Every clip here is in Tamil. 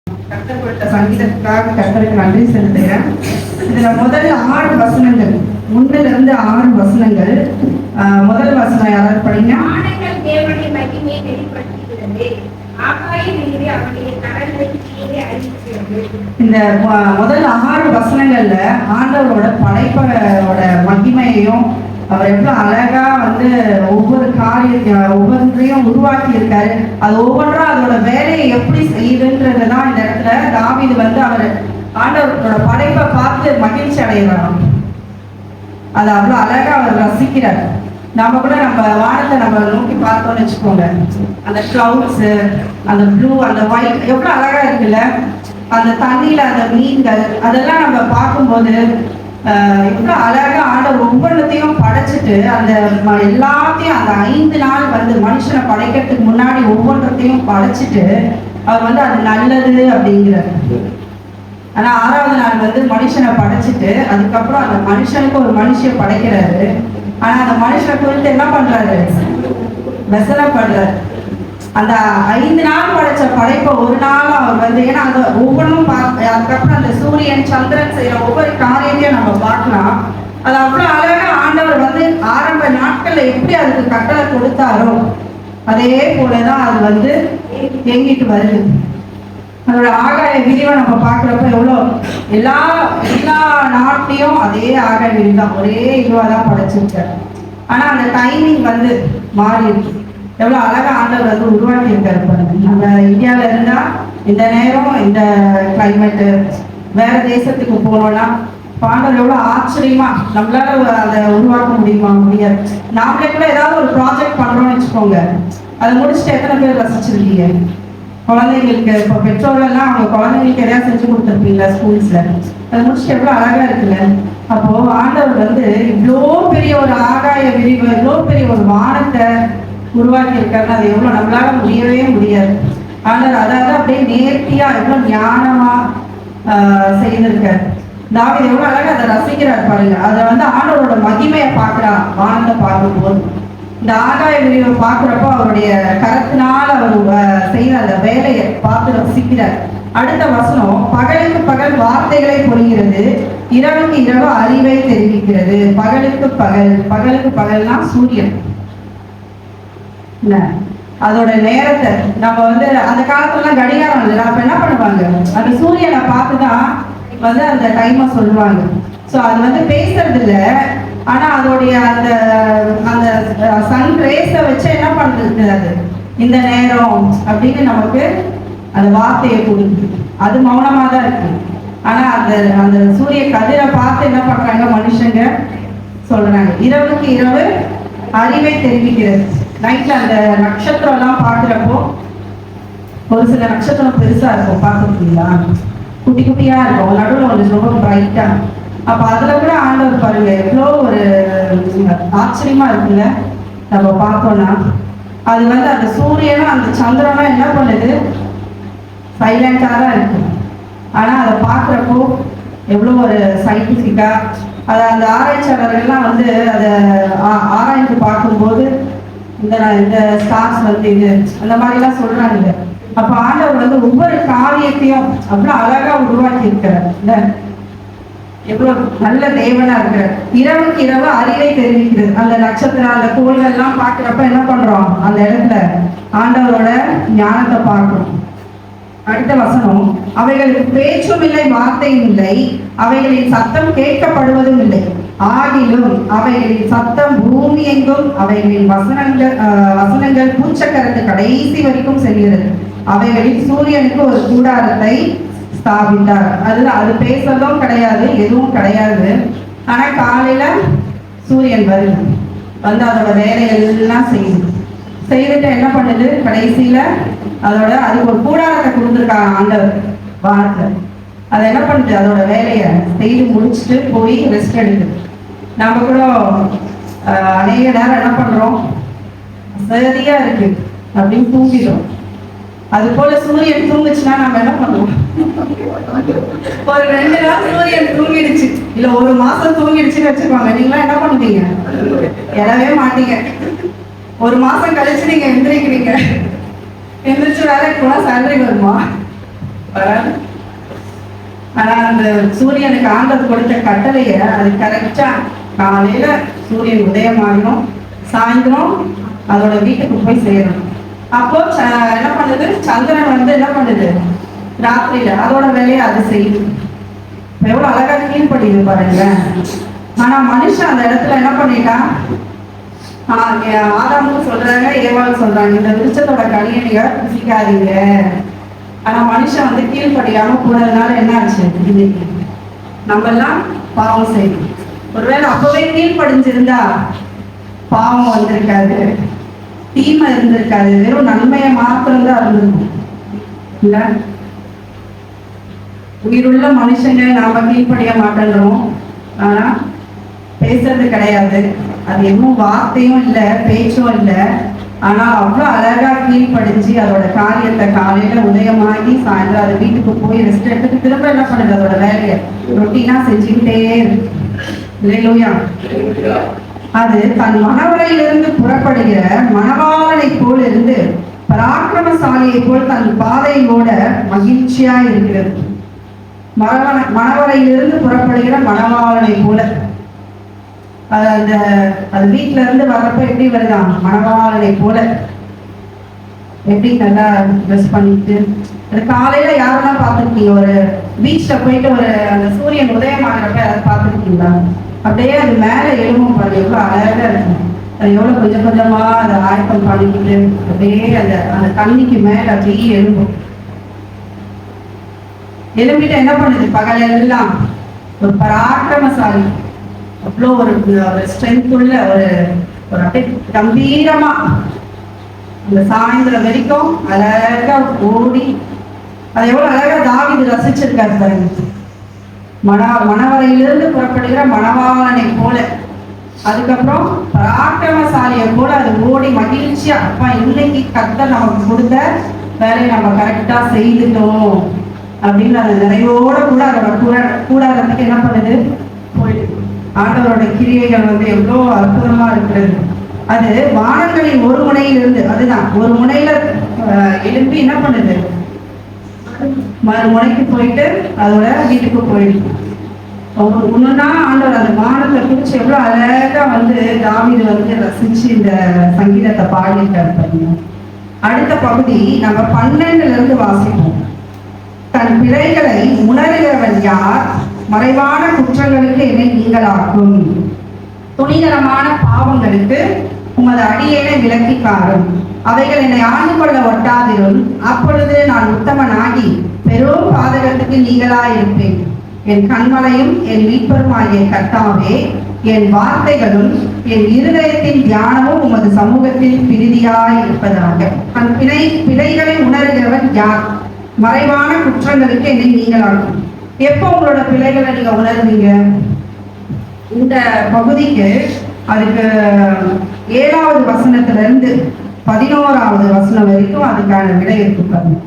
கர்த்தர் கொடுத்த சங்கீதத்துக்காக கர்த்தருக்கு நன்றி செலுத்துகிறேன். இதுல முதல் 6 வசனங்கள், 1-6 வசனங்கள். முதல் வசனம் யாராவது படிங்க. வானங்கள் தேவனுடைய மகிமையை வெளிப்படுத்துகிறது, ஆகாய நீரை அவருடைய கரங்களின் கீழே அறிவிக்கிறது. இந்த முதல் 6 வசனங்கள்ல ஆண்டவரோட படைப்போட மகிமையையும் அவர் எவ்வளவு அழகா ஒவ்வொரு ஒவ்வொன்றையும் உருவாக்கி இருக்காரு. அது ஒவ்வொன்றும் அதோட வேலையை எப்படி செய்யுதுன்றதுதான் இந்த இடத்துல தாவீது அவர் ஆண்டவரோட படைப்பை பார்த்து மகிழ்ச்சி அடைகிறாராம். அது அவ்வளவு அழகா அவர் ரசிக்கிறார். நம்ம கூட நம்ம வானத்தை நம்ம நோக்கி பார்த்தோம்னு வச்சுக்கோங்க, அந்த கிளவுட்ஸ், அந்த ப்ளூ, அந்த ஒயிட் எவ்வளவு அழகா இருக்குல்ல. அந்த தண்ணியில அந்த மீன்கள் அதெல்லாம் நம்ம பார்க்கும்போது எவ்வளவு அழகா ஆண்டவர் ஒவ்வொன்றத்தையும் படைச்சிட்டு அந்த எல்லாத்தையும் அந்த 5 நாள் மனுஷனை படைக்கிறதுக்கு முன்னாடி ஒவ்வொன்றத்தையும் படைச்சிட்டு அவர் அது நல்லது அப்படிங்கிறார். ஆனா 6வது நாள் மனுஷனை படைச்சிட்டு அதுக்கப்புறம் அந்த மனுஷனுக்கு ஒரு மனுஷிய படைக்கிறாரு. ஆனா அந்த மனுஷனை குறித்து என்ன பண்றாரு? வெசனப்படுறாரு. அந்த 5 நாள் படைச்ச படைப்பை ஒரு நாள் அவர் ஏன்னா அந்த ஒவ்வொன்றும் அதுக்கப்புறம் அந்த சூரியன் சந்திரன் செய்யற ஒவ்வொரு காரியத்தையும் நம்ம பார்க்கலாம். அது அவ்வளவு அழகா ஆண்டவர் ஆரம்ப நாட்கள்ல எப்படி அதுக்கு கட்டளை கொடுத்தாரோ அதே போலதான் அது இயங்கிட்டு வருது. அதோட ஆகாய விரிவை நம்ம பார்க்குறப்ப எவ்வளோ எல்லா நாட்லையும் அதே ஆகாய விரிவு தான், ஒரே இதுவாக தான் படைச்சிருக்காரு. ஆனால் அந்த டைமிங் மாறி இருக்கு. எவ்வளோ அழகா ஆண்டவர் உருவாக்கி இருக்காரு பாருங்க. நம்ம இந்தியாவில் இருந்தால் இந்த நேரம் இந்த கிளைமேட்டு, வேற தேசத்துக்கு போனோம்னா ஆண்டவர் எவ்வளோ ஆச்சரியமா நம்மளால அதை உருவாக்க முடியாது. நாமளே கூட ஏதாவது ஒரு ப்ராஜெக்ட் பண்றோம்னு வச்சுக்கோங்க, அதை முடிச்சுட்டு எத்தனை பேர் ரசிச்சிருக்கீங்க? குழந்தைங்களுக்கு இப்போ பெற்றோர்கள்லாம் அவங்க குழந்தைங்களுக்கு எதாவது செஞ்சு கொடுத்துருப்பீங்களா ஸ்கூல்ஸ்ல? அதை முடிச்சுட்டு எவ்வளோ அழகா இருக்குல்ல. அப்போ ஆண்டவர் இவ்வளோ பெரிய ஒரு ஆகாய விரிவு, இவ்வளோ பெரிய ஒரு வானத்தை உருவாக்கி இருக்காரு. அது எவ்வளோ நம்மளால முடியவே முடியாது. ஆண்டவர் அதாவது அப்படியே நேர்த்தியா எவ்வளோ ஞானமா செய்திருக்காரு. தாவீது எவ்வளோ அழகா அதை ரசிக்கிறார் பாருங்க. அதை ஆண்டவரோட மகிமையை பார்க்கிறார். வானத்தை பார்க்கும்போது இந்த ஆகாய விரிவை பார்க்குறப்போ அவருடைய கரத்தினால் அவர் செய்த அந்த வேலையை பார்த்து ரசிக்கிறார். அடுத்த வசனம், பகலுக்கு பகல் வார்த்தைகளை பொழிகிறது, இரவுக்கு இரவு அறிவை தெரிவிக்கிறது. பகலுக்கு பகல்னா சூரியன். அதோட நேரத்தை நம்ம அந்த காலத்துலாம் கடிகாரம் இல்லை. அப்ப என்ன பண்ணுவாங்க, அந்த சூரியனை பார்த்துதான் அந்த டைமை சொல்லுவாங்க. ஸோ அது பேசுறது இல்லை. ஆனா அதோடைய அந்த அந்த சன் ரேஸை வச்சு என்ன பண்றது, அது இந்த நேரம் அப்படின்னு நமக்கு அந்த வார்த்தையை கொடுக்குது. அது மௌனமா தான் இருக்கு. ஆனா அந்த அந்த சூரிய கதிரை பார்த்து என்ன பண்றாங்க மனுஷங்க சொல்றாங்க. இரவுக்கு இரவு அறிவை தெரிவிக்கிறது. நைட்ல அந்த நட்சத்திரம் எல்லாம் பாக்குறப்போ ஒரு சில நட்சத்திரம் பெருசா இருக்கும், பார்த்துருக்கீங்களா? குட்டி குட்டியா இருக்கும், நடுவில் ஒன்று ரொம்ப பிரைட்டா. அப்ப அதுல கூட ஆண்டவர் பாருங்க எவ்வளோ ஒரு ஆச்சரியமா இருக்குல்ல. நம்ம பார்த்தோம்னா அது அந்த சூரியனும் அந்த சந்திரனும் என்ன பண்ணுது, சைலண்டா தான் இருக்கு. ஆனா அதை பார்க்குறப்போ எவ்வளோ ஒரு சயின்டிஃபிக்கா அதை அந்த ஆராய்ச்சியாளர்கள்லாம் அதை ஆராய்ந்து பார்க்கும்போது இந்த ஸ்டார்ஸ் இது அந்த மாதிரிலாம் சொல்றாங்க. அப்ப ஆண்டவர் ஒவ்வொரு காரியத்தையும் அவ்வளோ அழகா உருவாக்கி இருக்கிறார். எவ்வளவு நல்ல தேவனா இருக்கிறார். இரவுக்கு இரவு அறிவை தெரிவிக்கிறது. அந்த நட்சத்திரம், அந்த கோள்கள் எல்லாம் பார்க்கிறப்ப என்ன பண்றோம், அந்த இடத்துல ஆண்டவரோட ஞானத்தை பார்க்கிறோம். அடுத்த வசனம், அவைகளுக்கு பேச்சும் இல்லை, வார்த்தையும் இல்லை, அவைகளின் சத்தம் கேட்கப்படுவதும் இல்லை. ஆகிலும் அவைகளின் சத்தம் பூமி எங்கும், அவைகளின் வசனங்கள் பூச்சக்கரத்து கடைசி வரைக்கும் செல்கிறது. அவைகளில் சூரியனுக்கு ஒரு கூடாரத்தை ஸ்தாபித்தார். அது பேசுறதும் கிடையாது, எதுவும் கிடையாது. ஆனா காலையில சூரியன் வருது, அதோட வேலைகள் எல்லாம் செய்துட்டு என்ன பண்ணுது, கடைசியில அதுக்கு ஒரு கூடாரத்தை கொடுத்துருக்காங்க ஆண்டவர் வானத்துல. அதை என்ன பண்ணுது, அதோட வேலையை செய்து முடிச்சுட்டு போய் ரெஸ்ட் எடுக்குது. நம்ம கூட அநேக நேரம் என்ன பண்றோம், சரியா இருக்கு அப்படின்னு தூங்கிடும். அது போல சூரியன் தூங்குச்சுன்னா நம்ம என்ன பண்ணுவோம், ஒரு 2 நாள் சூரியன் தூங்கிடுச்சு இல்ல 1 மாசம் தூங்கிடுச்சுன்னு வச்சுக்கோங்க, நீங்களாம் என்ன பண்ணுவீங்க, எழவே மாட்டீங்க. 1 மாசம் கழிச்சு நீங்க எந்திரிக்கிறீங்க, எந்திரிச்சு வேலைக்கு போனா சேலரி வருமா? வராது. ஆனா அந்த சூரியனுக்கு ஆண்டவர் கொடுத்த கட்டளைய அது கரெக்டா காலையில சூரியன் உதயமாகணும், சாயந்தரம் அதோட வீட்டுக்கு போய் சேரணும். அப்போ என்ன பண்ணுது, சந்திரன் வந்து என்ன பண்ணுது, ராத்திரியில அதோட வேலையை அது செய்யுது. எவ்வளவு அழகா கீழ்படியுது பாருங்களேன். ஆனா மனுஷன் அந்த இடத்துல என்ன பண்ணிட்டான், ஆதாமுக்கு சொல்றாங்க, ஏவாளுக்கு சொல்றாங்க, இந்த விருட்சத்தோட கனியை நீங்க புசிக்காதீங்க. ஆனா மனுஷன் வந்து கீழ்படியாம போனதுனால என்ன ஆச்சு, இன்னைக்கு நம்ம எல்லாம் பாவம் செய்யணும். ஒருவேளை அப்பவே கீழ்படிஞ்சிருந்தா பாவம் வந்திருக்காது, தீமை இருந்திருக்காது, வெறும் நன்மையை மாத்திரம்தான் இருந்திருக்கும் இல்ல. உயிருள்ள மனுஷங்க நாம கீழ்படிய மாட்டேன்றோம், ஆனா பேசுறது கிடையாது. அது எதுவும் வார்த்தையும் இல்லை, பேச்சும் இல்லை. ஆனா அவ்வளவு அழகா கீழ்படிஞ்சு அதோட காரியத்தை காலையில உதயமாகி சாயந்தரம் அது வீட்டுக்கு போய் ரெஸ்ட் எடுத்துட்டு திரும்ப என்ன பண்ணுது, அதோட வேலையை ரொட்டீனா செஞ்சுக்கிட்டே இருக்கு. இல்லையா? அது தன் மனவரையிலிருந்து புறப்படுகிற மணவாளனை போல் இருந்து பராக்கிரமசாலியை போல் தன் பாதையோட மகிழ்ச்சியா இருக்கிறது. மணவரையிலிருந்து புறப்படுகிற மணவாளனை போல, அது வீட்டுல இருந்து வர்றப்ப எப்படி வருதான், மணவாளனை போல எப்படி நல்லா ட்ரெஸ் பண்ணிட்டு. அது காலையில யாரெல்லாம் பார்த்துருக்கீங்க, ஒரு பீச்ல போயிட்டு ஒரு அந்த சூரியன் உதயம் ஆகிறப்ப யாராவது பார்த்துருக்கீங்களா? அப்படியே அது மேல எழும்பும் பாருங்க, எவ்வளவு அழகா இருக்கும். அது எவ்வளவு கொஞ்சம் கொஞ்சமா அதை ஆயத்தம் பண்ணிக்கிட்டு அப்படியே அந்த அந்த தண்ணிக்கு மேல அப்படியே எழும்பும். எழும்பிட்டு என்ன பண்ணுது, பகலெல்லாம் ஒரு பராக்கிரமசாலி, அவ்வளோ ஒரு ஸ்ட்ரென்த் உள்ள ஒரு அப்படியே கம்பீரமா அந்த சாயந்தரம் வரைக்கும் அழகா ஓடி. அது எவ்வளவு அழகா தாவீது ரசிச்சிருக்காரு பாருங்க. மணவரையிலிருந்து புறப்படுகிற மணவாளனை போல, அதுக்கப்புறம் பராக்கிரமசாலியை போல அது ஓடி மகிழ்ச்சியா, அப்பா இன்னைக்கு கர்த்தர் நமக்கு கொடுத்த வேலையை நம்ம கரெக்டா செய்துட்டோம் அப்படின்னு அந்த நிறைவோட கூட அதோட கூடாரத்துக்கு என்ன பண்ணுது, போயிடுது. ஆண்டவரோட கிரியைகள் வந்து எவ்வளோ அற்புதமா இருக்கிறது. அது வானங்களின் ஒரு முனையிலிருந்து, அதுதான் ஒரு முனையில எழுப்பி என்ன பண்ணுது, மறு முனைக்கு போயிட்டு அதோட வீட்டுக்கு போயிடுது. ஒண்ணுன்னா ஆண்டவர் அந்த வானத்தை குறிச்சு எவ்வளவு அழகா வந்து தாவீது வந்து ரசிச்சு இந்த சங்கீதத்தை பாடியிருக்காரு பாருங்க. அடுத்த பகுதி நம்ம 12 வாசிப்போம். தன் பிழைகளை உணர்கிறவன் யார், மறைவான குற்றங்களுக்கு என்னை நீங்களாக்கும், துணிகரமான பாவங்களுக்கு உமது அடியேனை விலக்கி காரும், அவைகள் என்னை ஆண்டு கொள்ள ஒட்டாதிரும், அப்பொழுது நான் உத்தமனாகி பெரும் பாதகத்துக்கு நீங்களாயிருப்பேன். என் கண்மலையும் என் மீட்பருமாகிய கர்த்தாவே, என் வார்த்தைகளும் என் இருதயத்தின் தியானமும் உமது சமூகத்தில் பிரிதியாய் இருப்பதாக. தன் பிழைகளை உணர்கிறவன் யார், மறைவான குற்றங்களுக்கு என்னை நீங்களாக்கும். எப்போ உங்களோட பிழைகளை நீங்க உணர்வீங்க? இந்த பகுதிக்கு அதுக்கு 7வது வசனத்திலிருந்து 11வது வசனம் வரைக்கும் அதுக்கான விடை இருக்கு பாருங்க.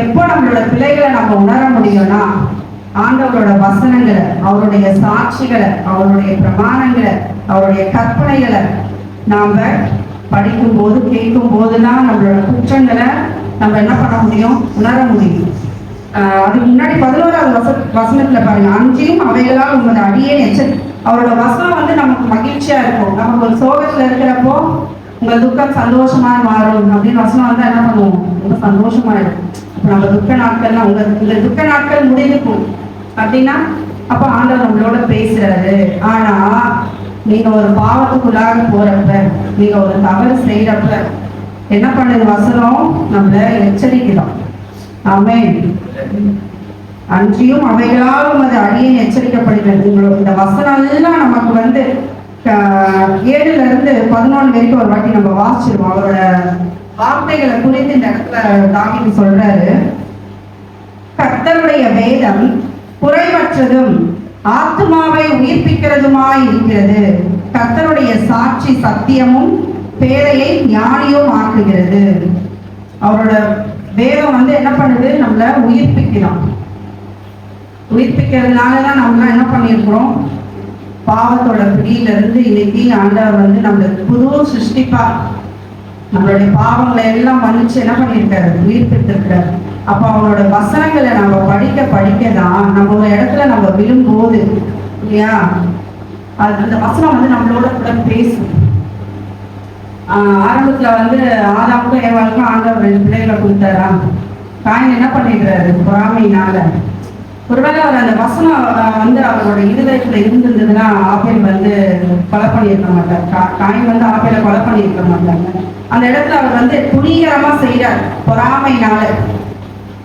எப்போ நம்மளோட பிழைகளை நம்ம உணர முடியும்னா, ஆண்டவரோட வசனங்களை, அவருடைய சாட்சிகளை, அவருடைய பிரமாணங்களை, அவருடைய கற்பனைகளை நாம படிக்கும் போது கேட்கும் போதுதான் நம்மளோட குற்றங்களை நம்ம என்ன பண்ண முடியும், உணர முடியும். அதுக்கு முன்னாடி 11வது வசனத்துல பாருங்க, அஞ்சியும் அவைகளால் உங்களோட அடியே எச்சரி. அவரோட வசனம் வந்து நமக்கு மகிழ்ச்சியா இருக்கும். நமக்கு ஒரு சோகத்துல இருக்கிறப்போ உங்க துக்கம் சந்தோஷமா மாறும் அப்படின்னு வசனம் வந்தா என்ன பண்ணுவோம், ரொம்ப சந்தோஷமா இருக்கும். அப்ப நம்ம துக்க நாட்கள்லாம் உங்க துக்க நாட்கள் முடிஞ்சுக்கும் அப்படின்னா அப்ப ஆண்டவர் நம்மளோட பேசுறாரு. ஆனா நீங்க ஒரு பாவத்துக்குள்ளாக போறப்ப, நீங்க ஒரு தவறு செய்யறப்ப என்ன பண்ணுது வசனம், நம்மள எச்சரிக்கலாம். ஆமென். அன்றியும் அவைகளாலும் அது அடியே எச்சரிக்கப்படுகிறது. உங்களோட இந்த வசனம் எல்லாம் நமக்கு வந்து 7ல இருந்து 11 வரைக்கும் ஒரு வாட்டி நம்ம வாசிச்சிருவோம். அவரோட வார்த்தைகளை குறித்து இந்த இடத்துல தாவீது சொல்றாரு, கர்த்தருடைய வேதம் குறைவற்றதும் ஆத்மாவை உயிர்ப்பிக்கிறதுமாய் இருக்கிறது, கர்த்தருடைய சாட்சி சத்தியமும் பேதையை ஞானியும் ஆக்குகிறது. அவரோட வேதம் வந்து என்ன பண்ணுது, நம்மள உயிர்ப்பிக்கலாம். உயிர்ப்பிக்கிறதுனாலதான் நம்ம என்ன பண்ணியிருக்கிறோம், பாவத்தோட பிடியில இருந்து இன்னைக்கு ஆண்டவர் வந்து நம்மளுக்கு புது சிருஷ்டிப்பா, புது சிருஷ்டியா நம்மள மாத்திருக்கிறார். நம்மள வந்து என்ன பண்ணியிருக்கிறார், உயிர்ப்பிச்சிருக்கிறார். 12வது வசனம், நம்மளுடைய பாவங்களை எல்லாம் மன்னிச்சு என்ன பண்ணியிருக்காரு, உயிர்ப்பித்திருக்கிறாரு. அப்ப அவங்களோட வசனங்களை நம்ம படிக்க படிக்க தான் நம்ம ஒரு இடத்துல நம்ம விழும்போது இல்லையா, அது அந்த வசனம் வந்து நம்மளோட கூட பேசும். ஆரம்பத்துல வந்து ஆதாமுக்கும் ஏவாளுக்கும் ஆண்டவர் 2 பிள்ளைகளை கொடுத்தாரா. காயின் என்ன பண்ணிடுறாரு, பொறாமையினால. ஒருவேளை அவர் அந்த வசனம் வந்து அவரோட இருதயத்துல இருந்திருந்ததுன்னா ஆபேல் வந்து கொலை பண்ணியிருக்க மாட்டார். காயின் வந்து ஆபேலை கொலை பண்ணியிருக்க மாட்டாங்க. அந்த இடத்துல அவர் வந்து துணிகரமா செய்யறார் பொறாமையினால.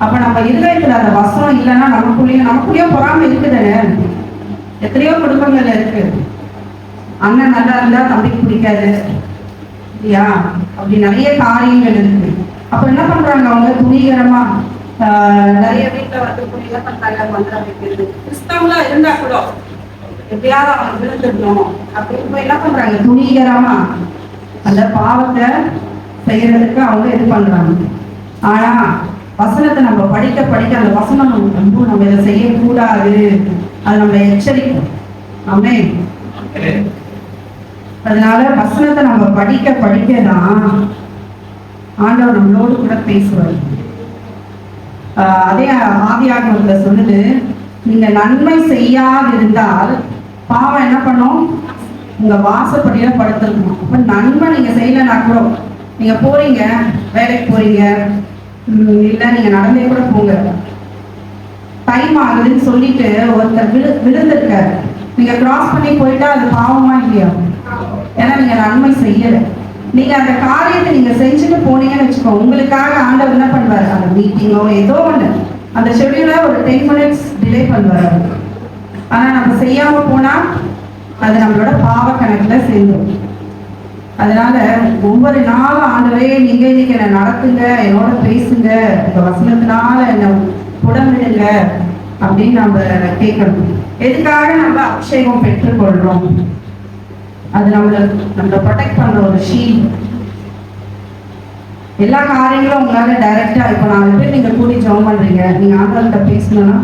அப்ப நம்ம இருதயத்துல அந்த வசனம் இல்லைன்னா நமக்குள்ளேயும் பொறாமை இருக்குதானே. எத்தனையோ குடும்பங்கள்ல இருக்கு, அண்ணன் நல்லா இருந்தா தம்பிக்கு பிடிக்காது இல்லையா, அப்படி நிறைய காரியங்கள் இருக்கு. அப்ப என்ன பண்றாங்க, அவங்க துணிகரமா நிறைய வீட்டுல வந்து என்ன பண்றாங்க, மந்திரம் வைக்கிறது. கிறிஸ்தவங்களா இருந்தா கூட எப்படியாவது அவங்க விழுந்துடணும் அப்படின்னு என்ன பண்றாங்க, துணிகரமா அந்த பாவத்தை செய்யறதுக்கு அவங்க இது பண்றாங்க. ஆனா வசனத்தை நம்ம படிக்க படிக்க அந்த வசனம் நம்ம இதை செய்யக்கூடாது, அது நம்மளை எச்சரிக்கும். ஆமென். அதனால வசனத்தை நம்ம படிக்க படிக்கதான் ஆண்டவர் நம்மளோடு கூட பேசுவார். அதே ஆதியாகமத்துல சொல்லுது, நீங்க நன்மை செய்யாதிருந்தால் பாவம் என்ன பண்ணும், உங்க வாசப்படியில படுத்திருக்கணும். அப்ப நன்மை நீங்க செய்யலன்னா கூட, நீங்க போறீங்க வேலைக்கு போறீங்க, இல்ல நீங்க நடந்தே கூட போங்க, டைம் ஆகுதுன்னு சொல்லிட்டு ஒருத்தர் விழுந்திருக்காரு, நீங்க கிராஸ் பண்ணி போயிட்டா அது பாவமா இல்லையா? ஏன்னா நீங்க நன்மை செய்யல. நீங்க அந்த காரியத்தை நீங்க செஞ்சுட்டு போனீங்கன்னு வச்சுக்கோங்க, உங்களுக்காக ஆண்டவர் என்ன பண்ணுவாரு, அந்த மீட்டிங்கோ ஏதோ ஒண்ணு அந்த ஷெட்யூல ஒரு 10 minutes டிலே பண்ணுவாரு. ஆனா நம்ம செய்யாம போனா அது நம்மளோட பாவ கணக்குல சேர்ந்துடும். அதனால ஒவ்வொரு நாளும் ஆண்டவரே நீங்க இன்னைக்கு என்ன நடத்துங்க, என்னோட பேசுங்க, இந்த வசனத்தினால என்ன புடமிடுங்க அப்படின்னு நம்ம கேட்கணும். எதுக்காக நம்ம அபிஷேகம் பெற்றுக்கொள்றோம், அது நம்மளை ப்ரொடெக்ட் பண்ற ஒரு ஷீல்ட். எல்லா காரியங்களும் உங்களால டைரக்டா, இப்போ 4 பேர் நீங்க கூடி ஜெபம் பண்றீங்க, நீங்க ஆண்டவர்கிட்ட பேசணும்னா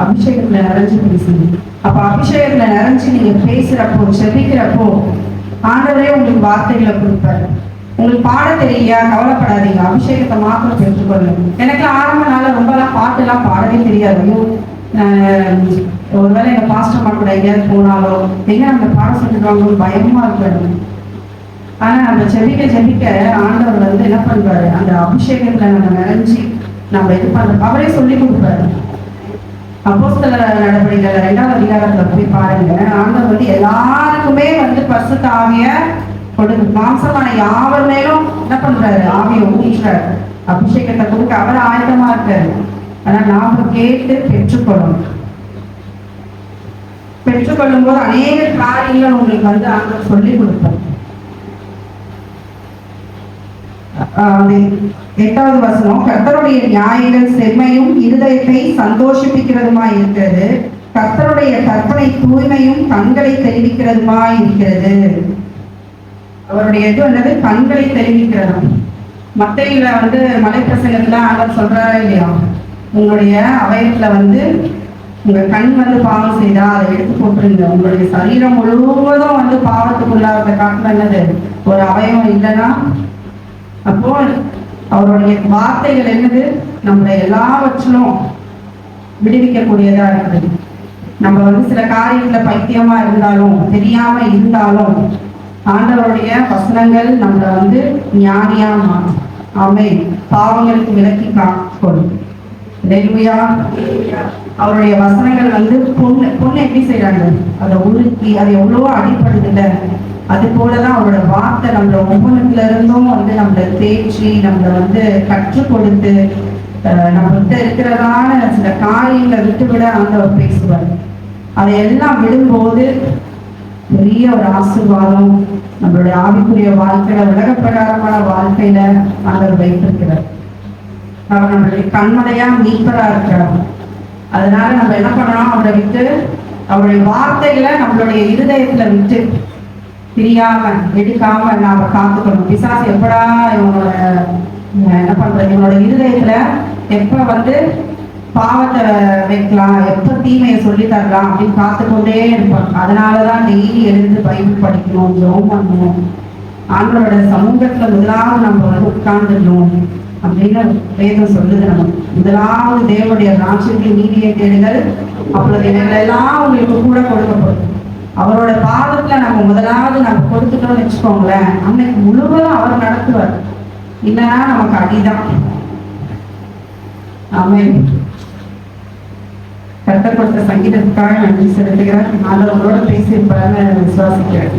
அபிஷேகத்துல நிறைஞ்சு பேசுங்க. அப்ப அபிஷேகத்துல நிறைஞ்சு நீங்க பேசுறப்போ செபிக்கிறப்போ ஆண்டவரே உங்களுக்கு வார்த்தைகளை கொடுப்பாரு. உங்களுக்கு பாட தெரியலையா, கவலைப்படாதீங்க, அபிஷேகத்தை மாத்திரம் பெற்றுக்கொள்ளுங்க. எனக்கு ஆரம்ப நாள்ல ரொம்பலாம் பாட்டுலாம் பாடவே தெரியாது. ஐயோ ஒருவேளை எங்க பாஸ்டர்மா கூட எங்கேயாவது போனாலோ எங்க அந்த பாட சொல்லிடுவாங்க பயமா இருக்காது. ஆனா நம்ம செபிக்க செபிக்க ஆண்டவர் வந்து என்ன பண்றாரு, அந்த அபிஷேகத்துல நம்ம நிறைஞ்சி நம்ம இது பண்ற அவரே சொல்லி கொடுப்பாரு. அப்போஸ்தலர் நடவடிக்கைகள் 2ஆம் அதிகாரத்துல போய் பாருங்க, ஆண்டவர் வந்து எல்லாருக்குமே வந்து பரிசுத்த ஆவிய கொடுக்கு, மாம்சமான யாவர் மேலும் என்ன பண்றாரு, ஆவியை ஊற்றுறாரு, அபிஷேகத்தை கொடுக்க அவர் ஆயத்தமா இருக்காரு. ஆனா நாம கேட்டு பெற்றுக்கொள்ளணும். பெற்றுக்கொள்ளும் போது அநேக காரியங்கள் உங்களுக்கு வந்து ஆண்டவர் சொல்லி கொடுப்பார். 8வது வசனம், கர்த்தருடைய நியாயங்கள் செம்மையும் இருதயத்தை சந்தோஷிப்பிக்கிறதுமாய் இருக்கிறது, கர்த்தருடைய கற்பனை தூய்மையும் கண்களை தெரிவிக்கிறதுமாய் இருக்கிறது. அவருடைய இது என்னது, கண்களை தெரிவிக்கிறது. மத்தையில வந்து மலை பிரசங்கத்துல ஆண்டவர் சொல்றாரா இல்லையா, உங்களுடைய அவயத்துல வந்து உங்க கண் வந்து பாவம் செய்தா அதை எடுத்து போட்டுருங்க, உங்களுடைய சரீரம் முழுவதும் வந்து பாவத்துக்குள்ளாத காட்டுல என்னது ஒரு அவயவம் இல்லைன்னா, அப்போ அவருடைய வார்த்தைகள் என்னது, நம்மளை எல்லாவற்றிலும் விடுவிக்கக்கூடியதா இருக்குது. நம்ம வந்து சில காரியத்துல பைத்தியமா இருந்தாலும் தெரியாம இருந்தாலும் ஆண்டவருடைய வசனங்கள் நம்மளை வந்து ஞானியா மாற்றும். ஆமென். பாவங்களுக்கு விலக்கி காக்கொள்ளும். ஹல்லேலூயா. அவருடைய வசனங்கள் வந்து பொண்ணு எப்படி செய்யறாங்க, அதை உருக்கி அதை எவ்வளவோ அடிப்படுது இல்லை, அது போலதான் அவரோட வார்த்தை நம்மள ஒவ்வொன்றுல இருந்தும் வந்து நம்மளை தேய்ச்சி நம்மளை வந்து கற்றுக் கொடுத்து நம்மகிட்ட இருக்கிறதான சில காரியங்களை விட்டுவிட ஆண்டவர் பேசுவார். அதையெல்லாம் விடும்போது பெரிய ஒரு ஆசீர்வாதம் நம்மளுடைய ஆவிக்குரிய வாழ்க்கையில, உலக பிரகாரமான வாழ்க்கையில ஆண்டவர் வைத்திருக்கிறார். அவர் நம்மளுடைய கண்மலையா மீட்பரா இருக்கிறார். அதனால நம்ம என்ன பண்ணணும், அவரை விட்டு அவருடைய வார்த்தைகளை நம்மளுடைய இருதயத்துல விட்டு பிரியாம எடுக்காம நாம காத்துக்கணும். பிசாசு எப்படா இவனோட என்ன பண்றது, இவனோட இருதயத்துல எப்ப வந்து பாவத்தை வைக்கலாம், எப்ப தீமையை சொல்லி தரலாம் அப்படின்னு காத்துக்கொண்டே இருப்பான். அதனாலதான் டெய்லி எழுந்து பைபிள் படிக்கணும், ஜெபம் பண்ணணும். ஆண்டவரோட சமூகத்துல முதலாவது நம்ம வந்து உட்கார்ந்துடணும் அப்படின்னு வேதம் சொல்லுது. நம்ம முதலாவது தேவனுடைய ராஜ்யத்தின் நீதியை தேடுங்கள், அப்பொழுது இவைகள் எல்லாம் உங்களுக்கு கூட கொடுக்கப்படும். அவரோட பாதத்துல நம்ம முதலாவது நம்ம கொடுத்துட்டோம்னு வச்சுக்கோங்களேன், அன்னைக்கு முழுவதும் அவர் நடத்துவார். இல்லைன்னா நமக்கு அடிதான். ஆமென். கர்த்தர் கொடுத்த சங்கீதத்துக்காக நன்றி செலுத்துகிறேன். ஆண்டவரோட பேசியிருப்பாருன்னு விசுவாசிக்கிறேன்.